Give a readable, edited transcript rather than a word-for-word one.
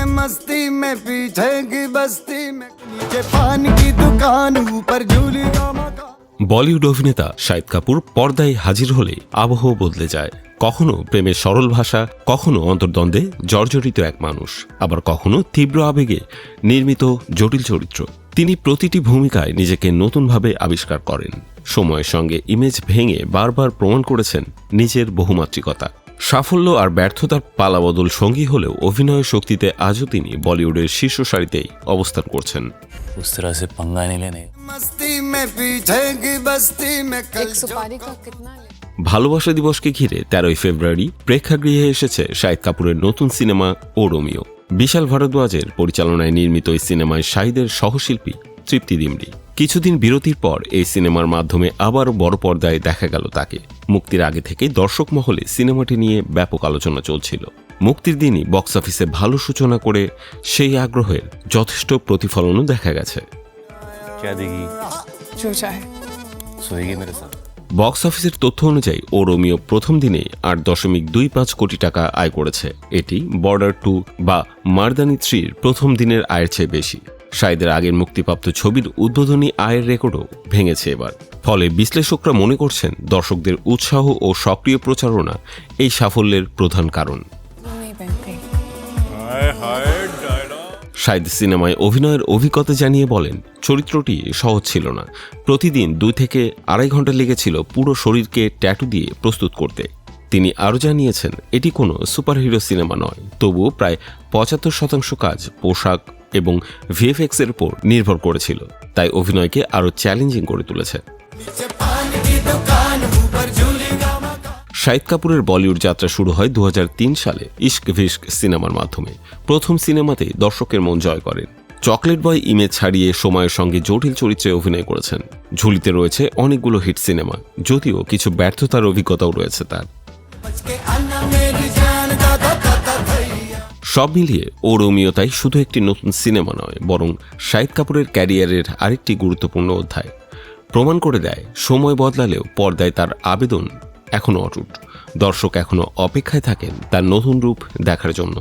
में मस्ती में पीछे की बस्ती में नीचे पान की दुकान ऊपर झूली का मकान। বলিউড অভিনেতা শাহিদ কাপুর পর্দায় হাজির হলে আবহ বদলে যায়। কখনো প্রেমের সরল ভাষা, কখনো অন্তর্দ্বন্দ্বে জর্জরিত এক মানুষ, আবার কখনো তীব্র আবেগে নির্মিত জটিল চরিত্র। তিনি প্রতিটি ভূমিকায় নিজেকে নতুনভাবে আবিষ্কার করেন। সময়ের সঙ্গে ইমেজ ভেঙে বারবার প্রমাণ করেছেন নিজের বহুমাত্রিকতা। সাফল্য আর ব্যর্থতার পালাবদল সঙ্গী হলেও অভিনয়ের শক্তিতে আজও তিনি বলিউডের শীর্ষ সারিতেই অবস্থান করছেন। उस तरह से पंगा नहीं लेने। मस्ती में पीछे की बस्ती में कल एक सुपारी का कितना ले? ভালোবাসা দিবসকে ঘিরে 13 ফেব্রুয়ারি প্রেক্ষাগৃহে এসেছে শাহিদ কাপুরের নতুন সিনেমা ও রোমিও। বিশাল ভারদ্বাজের পরিচালনায় নির্মিত এই সিনেমায় শাহিদের সহশিল্পী তৃপ্তি দিমরি। কিছুদিন বিরতির পর এই সিনেমার মাধ্যমে আবার বড় পর্দায় দেখা গেল তাকে। মুক্তির আগে থেকে দর্শক মহলে সিনেমাটি নিয়ে ব্যাপক আলোচনা চলছিল। মুক্তির দিনই বক্স অফিসে ভালো সূচনা করে সেই আগ্রহের যথেষ্ট প্রতিফলনও দেখা গেছে। क्या देगी? जो चाहे। सोएगी मेरे साथ? বক্স অফিসের তথ্য অনুযায়ী ও রোমিও প্রথম দিনে 8.25 কোটি টাকা আয় করেছে। এটি বর্ডার 2 বা মারদানি 3-র প্রথম দিনের আয়ের চেয়ে বেশি। শাহিদের আগের মুক্তিপ্রাপ্ত ছবির উদ্বোধনী আয়ের রেকর্ডও ভেঙেছে এবার। ফলে বিশ্লেষকরা মনে করছেন দর্শকদের উৎসাহ ও সক্রিয় প্রচারণা এই সাফল্যের প্রধান কারণ। नहीं पहनती। শাহিদ সিনেমায় অভিনয়ের অভিজ্ঞতা জানিয়ে বলেন, চরিত্রটি সহজ ছিল না। প্রতিদিন 2 থেকে 2.5 ঘন্টা লেগেছিল পুরো শরীরকে ট্যাটু দিয়ে প্রস্তুত করতে। তিনি আরও জানিয়েছেন, এটি কোনো সুপারহিরো সিনেমা নয়, তবুও প্রায় 75% কাজ পোশাক এবং ভিএফএক্স এর উপর নির্ভর করেছিল, তাই অভিনয়কে আরও চ্যালেঞ্জিং করে তুলেছে। শাহিদ কাপুরের বলিউড যাত্রা শুরু হয় 2003 সালে ইশক ভিশক সিনেমার মাধ্যমে। প্রথম সিনেমাতেই দর্শকের মন জয় করেন। চকলেট বয় ইমেজ ছাড়িয়ে সময়ের সঙ্গে জটিল চরিত্রে অভিনয় করেছেন। ঝুলিতে রয়েছে অনেকগুলো হিট সিনেমা, যদিও কিছু ব্যর্থতার অভিজ্ঞতাও রয়েছে তার। সব মিলিয়ে ও রোমিও তাই শুধু একটি নতুন সিনেমা নয়, বরং শাহিদ কাপুরের ক্যারিয়ারের আরেকটি গুরুত্বপূর্ণ অধ্যায়। প্রমাণ করে দেয়, সময় বদলালেও পর্দায় তার আবেদন এখনো অটুট। দর্শক এখনো অপেক্ষায় থাকেন তার নতুন রূপ দেখার জন্য।